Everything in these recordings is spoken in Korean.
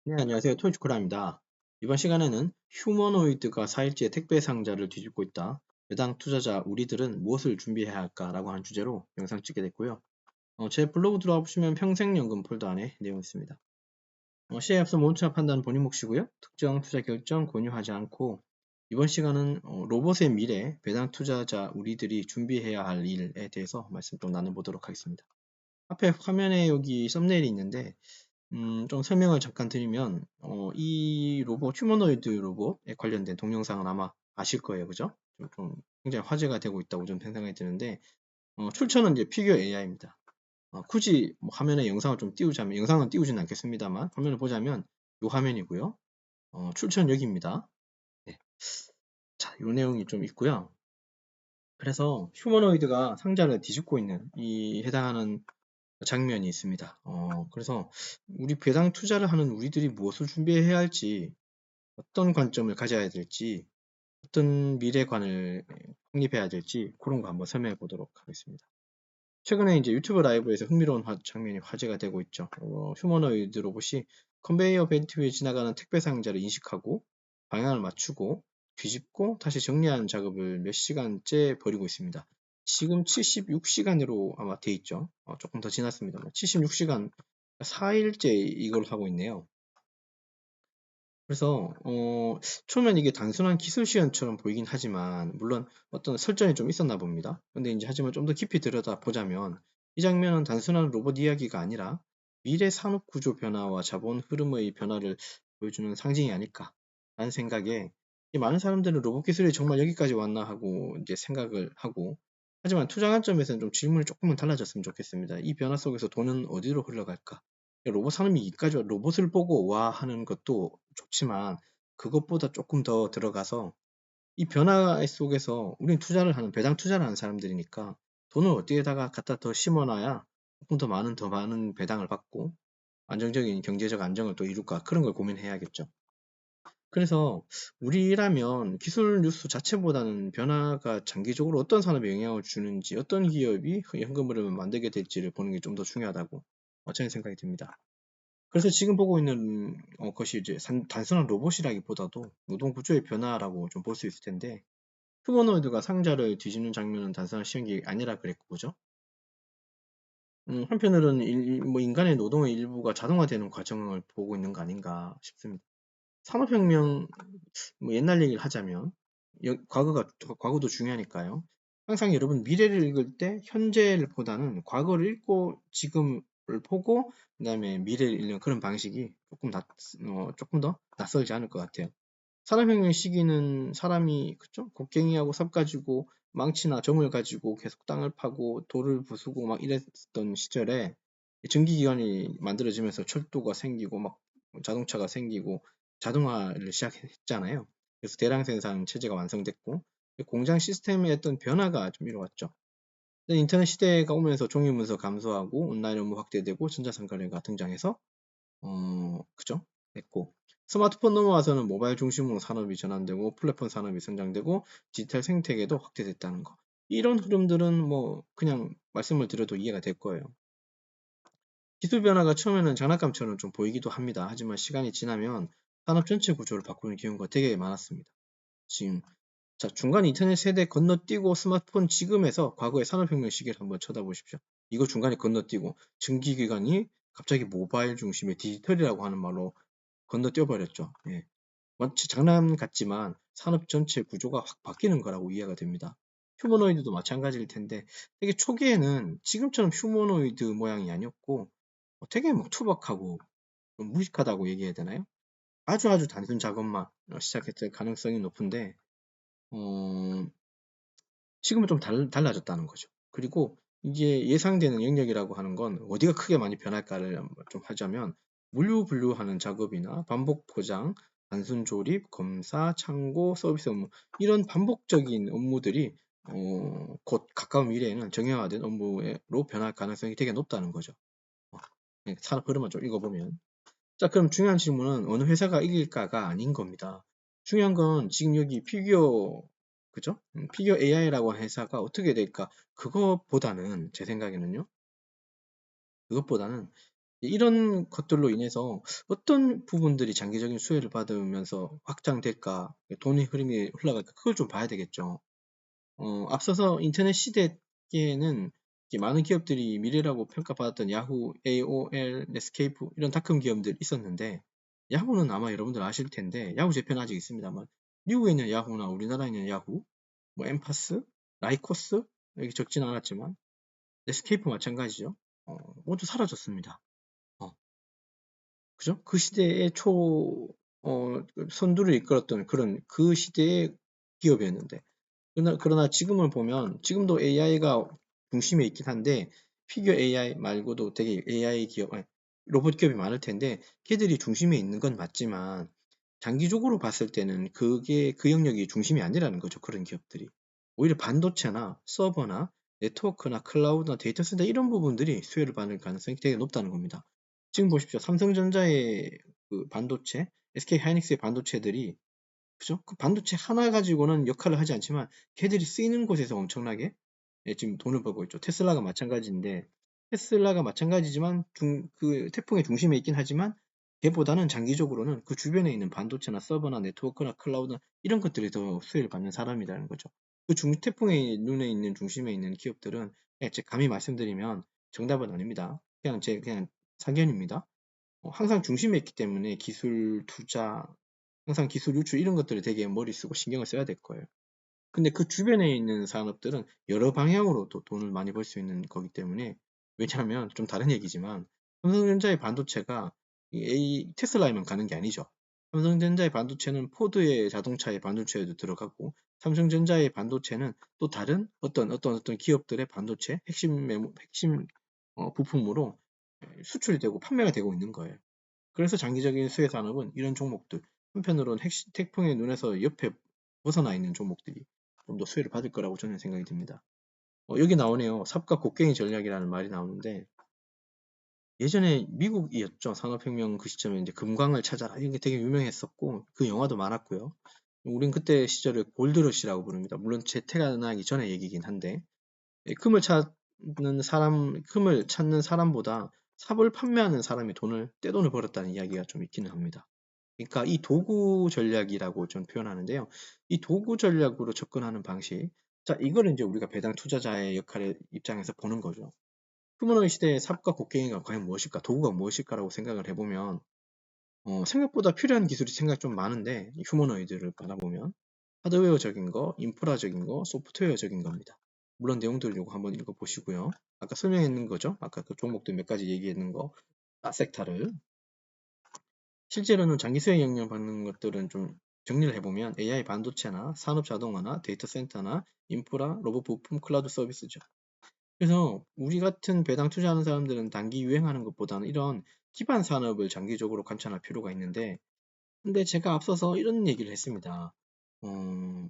네, 안녕하세요. 토이치코라입니다. 이번 시간에는 휴머노이드가 4일째 택배 상자를 뒤집고 있다. 배당 투자자 우리들은 무엇을 준비해야 할까라고 하는 주제로 영상 찍게 됐고요. 제 블로그 들어와 보시면 평생연금 폴더 안에 내용 있습니다. 시에 앞서 모른 투자 판단은 본인 몫이고요. 특정 투자 결정 권유하지 않고 이번 시간은 로봇의 미래, 배당 투자자 우리들이 준비해야 할 일에 대해서 말씀 좀 나눠보도록 하겠습니다. 앞에 화면에 여기 썸네일이 있는데 좀 설명을 잠깐 드리면 이 로봇 휴머노이드 로봇에 관련된 동영상은 아마 아실 거예요. 그죠? 좀 굉장히 화제가 되고 있다고 좀 생각이 드는데 출처는 이제 피규어 AI입니다. 굳이 뭐 화면에 영상을 좀 띄우자면 영상은 띄우지는 않겠습니다만 화면을 보자면 이 화면이고요. 출처는 여기입니다. 네. 자, 이 내용이 좀 있고요. 그래서 휴머노이드가 상자를 뒤집고 있는 이 해당하는 장면이 있습니다. 그래서 우리 배당 투자를 하는 우리들이 무엇을 준비해야 할지, 어떤 관점을 가져야 될지, 어떤 미래관을 확립해야 될지 그런 거 한번 설명해 보도록 하겠습니다. 최근에 이제 유튜브 라이브에서 흥미로운 장면이 화제가 되고 있죠. 휴머노이드 로봇이 컨베이어 벨트 위에 지나가는 택배 상자를 인식하고 방향을 맞추고 뒤집고 다시 정리하는 작업을 몇 시간째 벌이고 있습니다. 지금 76시간으로 아마 돼 있죠. 조금 더 지났습니다. 76시간, 4일째 이걸 하고 있네요. 그래서 처음엔 이게 단순한 기술 시연처럼 보이긴 하지만 물론 어떤 설정이 좀 있었나 봅니다. 근데 이제 하지만 좀 더 깊이 들여다 보자면 이 장면은 단순한 로봇 이야기가 아니라 미래 산업 구조 변화와 자본 흐름의 변화를 보여주는 상징이 아닐까라는 생각에 이 많은 사람들은 로봇 기술이 정말 여기까지 왔나 하고 이제 생각을 하고 하지만 투자 관점에서는 좀 질문이 조금은 달라졌으면 좋겠습니다. 이 변화 속에서 돈은 어디로 흘러갈까? 로봇 산업이 이까지 로봇을 보고 와 하는 것도 좋지만 그것보다 조금 더 들어가서 이 변화 속에서 우린 투자를 하는 배당 투자를 하는 사람들이니까 돈을 어디에다가 갖다 더 심어놔야 조금 더 많은 배당을 받고 안정적인 경제적 안정을 또 이룰까 그런 걸 고민해야겠죠. 그래서 우리라면 기술 뉴스 자체보다는 변화가 장기적으로 어떤 산업에 영향을 주는지 어떤 기업이 현금 흐름을 만들게 될지를 보는 게 좀 더 중요하다고 저는 생각이 듭니다. 그래서 지금 보고 있는 것이 이제 단순한 로봇이라기보다도 노동 구조의 변화라고 좀 볼 수 있을 텐데 휴머노이드가 상자를 뒤집는 장면은 단순한 시험이 아니라 그랬고 그죠? 한편으로는 뭐 인간의 노동의 일부가 자동화되는 과정을 보고 있는 거 아닌가 싶습니다. 산업혁명 뭐 옛날 얘기를 하자면 과거도 중요하니까요. 항상 여러분 미래를 읽을 때 현재를 보다는 과거를 읽고 지금을 보고 그다음에 미래를 읽는 그런 방식이 조금 더 낯설지 않을 것 같아요. 산업혁명 시기는 사람이 그쵸? 곡괭이하고 삽 가지고 망치나 점을 가지고 계속 땅을 파고 돌을 부수고 막 이랬던 시절에 전기기관이 만들어지면서 철도가 생기고 막 자동차가 생기고 자동화를 시작했잖아요. 그래서 대량 생산 체제가 완성됐고 공장 시스템의 어떤 변화가 좀 이루어졌죠. 인터넷 시대가 오면서 종이 문서 감소하고 온라인 업무 확대되고 전자상거래가 등장해서 그죠? 됐고 스마트폰 넘어와서는 모바일 중심으로 산업이 전환되고 플랫폼 산업이 성장되고 디지털 생태계도 확대됐다는 거. 이런 흐름들은 뭐 그냥 말씀을 드려도 이해가 될 거예요. 기술 변화가 처음에는 장난감처럼 좀 보이기도 합니다. 하지만 시간이 지나면 산업 전체 구조를 바꾸는 경우가 되게 많았습니다. 지금 중간 인터넷 세대 건너뛰고 스마트폰 지금에서 과거의 산업혁명 시기를 한번 쳐다보십시오. 이거 중간에 건너뛰고 증기기관이 갑자기 모바일 중심의 디지털이라고 하는 말로 건너뛰어 버렸죠. 예. 마치 장난 같지만 산업 전체 구조가 확 바뀌는 거라고 이해가 됩니다. 휴머노이드도 마찬가지일 텐데 되게 초기에는 지금처럼 휴머노이드 모양이 아니었고 되게 막 투박하고 좀 무식하다고 얘기해야 되나요? 아주 단순 작업만 시작했을 가능성이 높은데 어, 지금은 좀 달라졌다는 거죠. 그리고 이게 예상되는 영역이라고 하는 건 어디가 크게 많이 변할까를 좀 하자면 물류분류하는 작업이나 반복 포장, 단순 조립, 검사, 창고, 서비스 업무 이런 반복적인 업무들이 곧 가까운 미래에는 정형화된 업무로 변할 가능성이 되게 높다는 거죠. 산업 흐름을 좀 읽어보면. 자, 그럼 중요한 질문은 어느 회사가 이길까가 아닌 겁니다. 중요한 건 지금 여기 피규어, 그죠? 피규어 AI라고 하는 회사가 어떻게 될까? 그것보다는, 제 생각에는요, 그것보다는 이런 것들로 인해서 어떤 부분들이 장기적인 수혜를 받으면서 확장될까, 돈의 흐름이 흘러갈까, 그걸 좀 봐야 되겠죠. 앞서서 인터넷 시대에는 많은 기업들이 미래라고 평가받았던 야후, AOL, 넷스케이프 이런 닷컴 기업들 있었는데, 야후는 아마 여러분들 아실 텐데, 야후 재팬 아직 있습니다만, 미국에 있는 야후나 우리나라에 있는 야후, 뭐 엠파스, 라이코스, 여기 적진 않았지만 넷스케이프 마찬가지죠. 모두 사라졌습니다. 어, 그죠? 그 시대의 선두를 이끌었던 그런 그 시대의 기업이었는데, 그러나 지금을 보면, 지금도 AI가 중심에 있긴 한데, 피규어 AI 말고도 되게 AI 기업, 아니, 로봇 기업이 많을 텐데, 걔들이 중심에 있는 건 맞지만, 장기적으로 봤을 때는 그게 그 영역이 중심이 아니라는 거죠. 그런 기업들이. 오히려 반도체나 서버나 네트워크나 클라우드나 데이터 센터 이런 부분들이 수혜를 받을 가능성이 되게 높다는 겁니다. 지금 보십시오. 삼성전자의 그 반도체, SK 하이닉스의 반도체들이, 그죠? 그 반도체 하나 가지고는 역할을 하지 않지만 걔들이 쓰이는 곳에서 엄청나게 지금 돈을 벌고 있죠. 테슬라가 마찬가지인데, 테슬라가 마찬가지지만 그 태풍의 중심에 있긴 하지만 걔보다는 장기적으로는 그 주변에 있는 반도체나 서버나 네트워크나 클라우드나 이런 것들이 더 수혜를 받는 사람이라는 거죠. 그 태풍의 눈에 있는 중심에 있는 기업들은, 제 감히 말씀드리면 정답은 아닙니다. 그냥 사견입니다. 항상 중심에 있기 때문에 기술 투자, 항상 기술 유출 이런 것들을 되게 머리 쓰고 신경을 써야 될 거예요. 근데 그 주변에 있는 산업들은 여러 방향으로 또 돈을 많이 벌 수 있는 거기 때문에, 왜냐하면 좀 다른 얘기지만 삼성전자의 반도체가 테슬라에만 가는 게 아니죠. 삼성전자의 반도체는 포드의 자동차의 반도체에도 들어가고, 삼성전자의 반도체는 또 다른 어떤 기업들의 반도체 핵심 부품으로 수출이 되고 판매가 되고 있는 거예요. 그래서 장기적인 수혜 산업은 이런 종목들, 한편으로는 태풍의 눈에서 옆에 벗어나 있는 종목들이 좀 더 수혜를 받을 거라고 저는 생각이 듭니다. 여기 나오네요. 삽과 곡괭이 전략이라는 말이 나오는데, 예전에 미국이었죠. 산업혁명 그 시점에 이제 금광을 찾아라, 이게 되게 유명했었고 그 영화도 많았고요. 우린 그때 시절을 골드러시라고 부릅니다. 물론 제 태어나기 전에 얘기긴 한데, 금을 찾는 사람보다 삽을 판매하는 사람이 떼돈을 벌었다는 이야기가 좀 있기는 합니다. 그러니까 이 도구 전략이라고 좀 표현하는데요. 이 도구 전략으로 접근하는 방식. 자, 이거를 이제 우리가 배당 투자자의 역할의 입장에서 보는 거죠. 휴머노id 시대의 삽과 곡괭이가 과연 무엇일까? 도구가 무엇일까라고 생각을 해보면, 생각보다 필요한 기술이 생각 좀 많은데, 이 휴머노이드를 받아보면 하드웨어적인 거, 인프라적인 거, 소프트웨어적인 겁니다. 물론 내용들을 요거 한번 읽어보시고요. 아까 설명했는 거죠. 아까 그 종목들 몇 가지 얘기했는 거, 섹타를. 실제로는 장기 수익 영향을 받는 것들은 좀 정리를 해보면 AI 반도체나 산업 자동화나 데이터 센터나 인프라, 로봇 부품, 클라우드 서비스죠. 그래서 우리 같은 배당 투자하는 사람들은 단기 유행하는 것보다는 이런 기반 산업을 장기적으로 관찰할 필요가 있는데, 근데 제가 앞서서 이런 얘기를 했습니다. 어,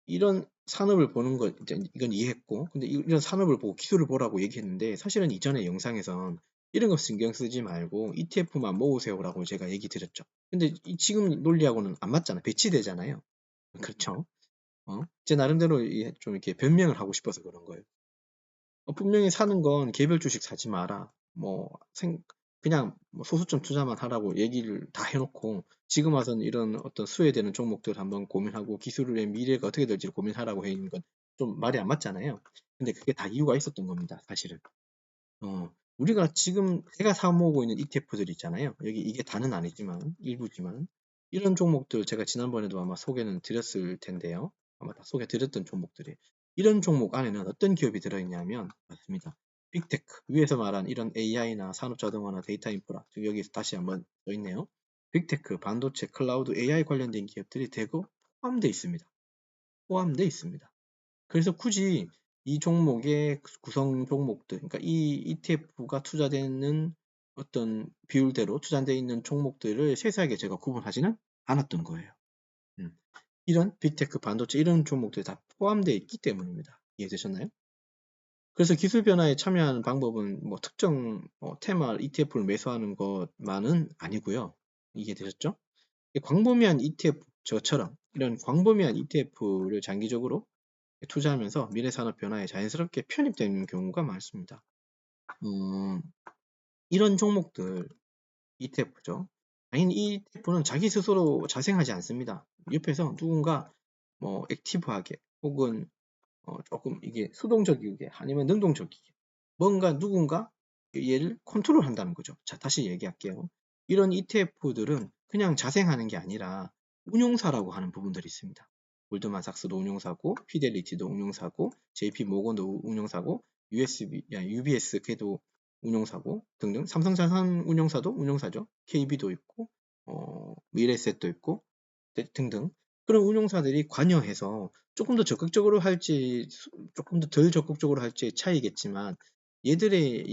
이런 산업을 보는 것, 이건 이해했고, 근데 이런 산업을 보고 기술을 보라고 얘기했는데, 사실은 이전에 영상에선 이런 거 신경 쓰지 말고 ETF만 모으세요라고 제가 얘기 드렸죠. 근데 지금 논리하고는 안 맞잖아. 배치되잖아요. 그렇죠? 제 나름대로 좀 이렇게 변명을 하고 싶어서 그런 거예요. 분명히 사는 건 개별 주식 사지 마라. 그냥 뭐 소수점 투자만 하라고 얘기를 다 해놓고, 지금 와서는 이런 어떤 수혜되는 종목들 한번 고민하고 기술의 미래가 어떻게 될지를 고민하라고 해 있는 건 좀 말이 안 맞잖아요. 근데 그게 다 이유가 있었던 겁니다, 사실은. 우리가 지금 제가 사 모으고 있는 ETF들 있잖아요. 여기 이게 다는 아니지만 일부지만, 이런 종목들 제가 지난번에도 아마 소개는 드렸을 텐데요. 아마 다 소개 드렸던 종목들이, 이런 종목 안에는 어떤 기업이 들어있냐면, 맞습니다. 빅테크, 위에서 말한 이런 AI나 산업자동화나 데이터 인프라, 지금 여기 다시 한번 써 있네요. 빅테크, 반도체, 클라우드, AI 관련된 기업들이 대거 포함되어 있습니다. 포함되어 있습니다. 그래서 굳이 이 종목의 구성 종목들, 그러니까 이 ETF가 투자되는 어떤 비율대로 투자되어 있는 종목들을 세세하게 제가 구분하지는 않았던 거예요. 이런 빅테크, 반도체 이런 종목들이 다 포함되어 있기 때문입니다. 이해되셨나요? 그래서 기술 변화에 참여하는 방법은 뭐 특정 테마 ETF를 매수하는 것만은 아니고요. 이해되셨죠? 광범위한 ETF, 저처럼 이런 광범위한 ETF를 장기적으로 투자하면서 미래 산업 변화에 자연스럽게 편입되는 경우가 많습니다. 음, 이런 종목들 ETF죠. 당연히 이 ETF는 자기 스스로 자생하지 않습니다. 옆에서 누군가 뭐 액티브하게 혹은 조금 이게 수동적이게 아니면 능동적이게 뭔가 누군가 얘를 컨트롤 한다는 거죠. 자, 다시 얘기할게요. 이런 ETF들은 그냥 자생하는 게 아니라 운용사라고 하는 부분들이 있습니다. 골드만삭스도 운용사고, 피델리티도 운용사고, JP 모건도 운용사고, UBS 걔도 운용사고 등등. 삼성자산 운용사도 운용사죠. KB도 있고, 미래에셋도 있고 등등. 그런 운용사들이 관여해서 조금 더 적극적으로 할지 조금 더 덜 적극적으로 할지의 차이겠지만 얘들이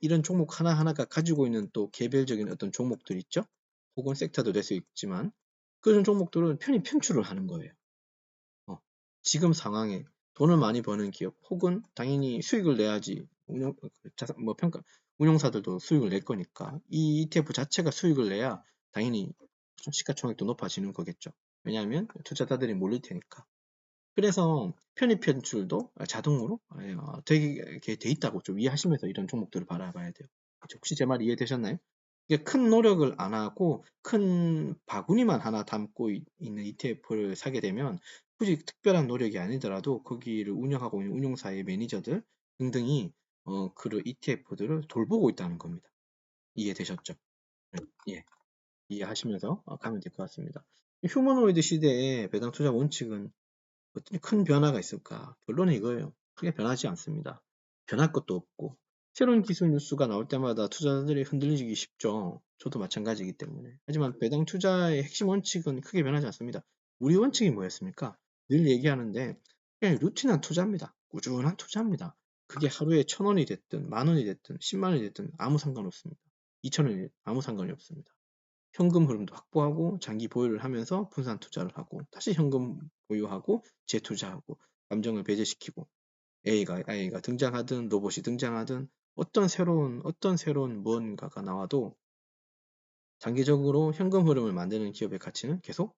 이런 종목 하나하나가 가지고 있는 또 개별적인 어떤 종목들 있죠? 혹은 섹터도 될 수 있지만 그런 종목들은 편히 편출을 하는 거예요. 지금 상황에 돈을 많이 버는 기업 혹은 당연히 수익을 내야지 운용사들도 수익을 낼 거니까 이 ETF 자체가 수익을 내야 당연히 시가총액도 높아지는 거겠죠. 왜냐하면 투자자들이 몰릴 테니까. 그래서 편입 편출도 자동으로 되게 돼 있다고 좀 이해하시면서 이런 종목들을 바라봐야 돼요. 혹시 제 말 이해되셨나요? 이게 큰 노력을 안 하고 큰 바구니만 하나 담고 있는 ETF를 사게 되면 굳이 특별한 노력이 아니더라도 거기를 운영하고 있는 운용사의 매니저들 등등이 그 ETF들을 돌보고 있다는 겁니다. 이해되셨죠? 예, 이해하시면서 가면 될 것 같습니다. 휴머노이드 시대의 배당 투자 원칙은 어떤 큰 변화가 있을까? 결론은 이거예요. 크게 변하지 않습니다. 변할 것도 없고 새로운 기술 뉴스가 나올 때마다 투자자들이 흔들리기 쉽죠. 저도 마찬가지이기 때문에. 하지만 배당 투자의 핵심 원칙은 크게 변하지 않습니다. 우리 원칙이 뭐였습니까? 늘 얘기하는데 그냥 루틴한 투자입니다. 꾸준한 투자입니다. 그게 하루에 1,000원이 됐든 10,000원이 됐든 10만 원이 됐든 아무 상관없습니다. 2,000원이 아무 상관이 없습니다. 현금 흐름도 확보하고 장기 보유를 하면서 분산 투자를 하고 다시 현금 보유하고 재투자하고 감정을 배제시키고 AI가 등장하든 로봇이 등장하든 어떤 새로운 무언가가 나와도 장기적으로 현금 흐름을 만드는 기업의 가치는 계속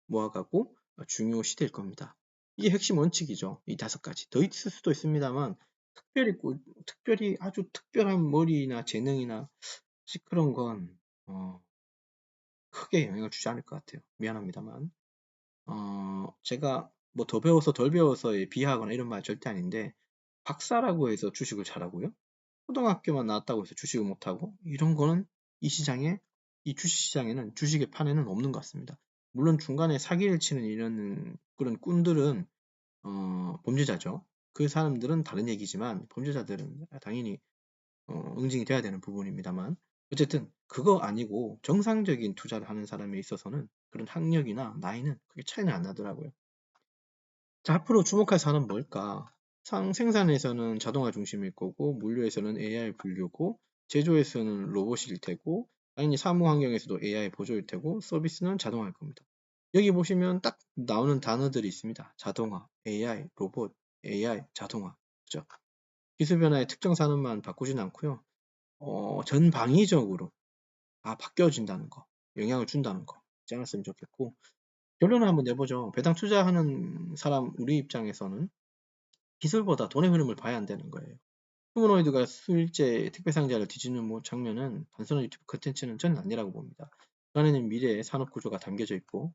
모아가고 중요시될 겁니다. 이게 핵심 원칙이죠. 이 5가지. 더 있을 수도 있습니다만 특별히 아주 특별한 머리나 재능이나 그런 건 크게 영향을 주지 않을 것 같아요. 미안합니다만. 제가 뭐 더 배워서 덜 배워서에 비하하거나 이런 말 절대 아닌데, 박사라고 해서 주식을 잘하고요. 초등학교만 나왔다고 해서 주식을 못하고, 이런 거는 이 주식시장에는, 주식의 판에는 없는 것 같습니다. 물론 중간에 사기를 치는 이런 그런 꾼들은, 범죄자죠. 그 사람들은 다른 얘기지만, 범죄자들은 당연히 응징이 돼야 되는 부분입니다만 어쨌든 그거 아니고 정상적인 투자를 하는 사람에 있어서는 그런 학력이나 나이는 그게 차이는 안 나더라고요. 자, 앞으로 주목할 사안은 뭘까? 생산에서는 자동화 중심일 거고, 물류에서는 AI 분류고, 제조에서는 로봇일 테고, 당연히 사무 환경에서도 AI 보조일 테고, 서비스는 자동화일 겁니다. 여기 보시면 딱 나오는 단어들이 있습니다. 자동화, AI, 로봇, AI, 자동화. 그죠? 기술 변화의 특정 산업만 바꾸진 않고요. 전방위적으로 바뀌어진다는 거, 영향을 준다는 거 잊지 않았으면 좋겠고, 결론을 한번 내보죠. 배당 투자하는 사람 우리 입장에서는 기술보다 돈의 흐름을 봐야 한다는 거예요. 휴머노이드가 수일제 택배상자를 뒤집는 장면은 단순한 유튜브 컨텐츠는 저는 아니라고 봅니다. 그 안에는 미래의 산업 구조가 담겨져 있고,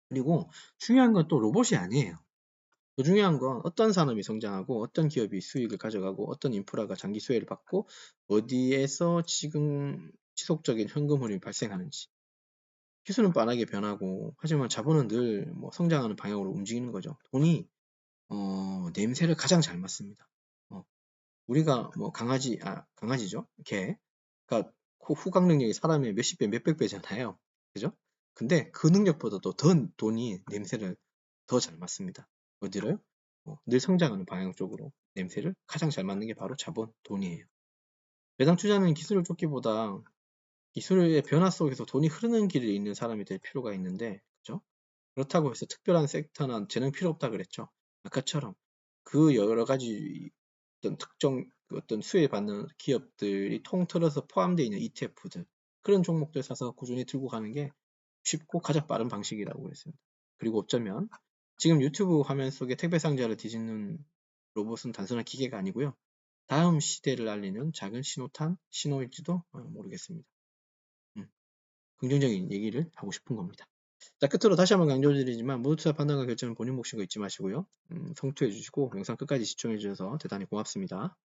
그리고 중요한 건 또 로봇이 아니에요. 더 중요한 건 어떤 산업이 성장하고 어떤 기업이 수익을 가져가고 어떤 인프라가 장기 수혜를 받고 어디에서 지금 지속적인 현금 흐름이 발생하는지. 기술은 빠르게 변하고 하지만 자본은 늘 성장하는 방향으로 움직이는 거죠. 돈이 냄새를 가장 잘 맡습니다. 우리가 강아지죠? 개. 그러니까 후각 능력이 사람의 몇십 배, 몇백 배잖아요. 그죠? 근데 그 능력보다도 더 돈이 냄새를 더 잘 맡습니다. 어디로요? 늘 성장하는 방향 쪽으로 냄새를 가장 잘 맡는 게 바로 자본, 돈이에요. 배당 투자는 기술을 쫓기보다 기술의 변화 속에서 돈이 흐르는 길을 잇는 사람이 될 필요가 있는데, 그죠? 그렇다고 해서 특별한 섹터나 재능 필요 없다 그랬죠. 아까처럼 그 여러 가지 어떤 특정 어떤 수혜 받는 기업들이 통틀어서 포함되어 있는 ETF들, 그런 종목들 사서 꾸준히 들고 가는 게 쉽고 가장 빠른 방식이라고 했습니다. 그리고 어쩌면 지금 유튜브 화면 속에 택배 상자를 뒤집는 로봇은 단순한 기계가 아니고요. 다음 시대를 알리는 작은 신호일지도 모르겠습니다. 긍정적인 얘기를 하고 싶은 겁니다. 자, 끝으로 다시 한번 강조드리지만 모두 투자 판단과 결정은 본인 몫인 거 잊지 마시고요. 성투해 주시고 영상 끝까지 시청해 주셔서 대단히 고맙습니다.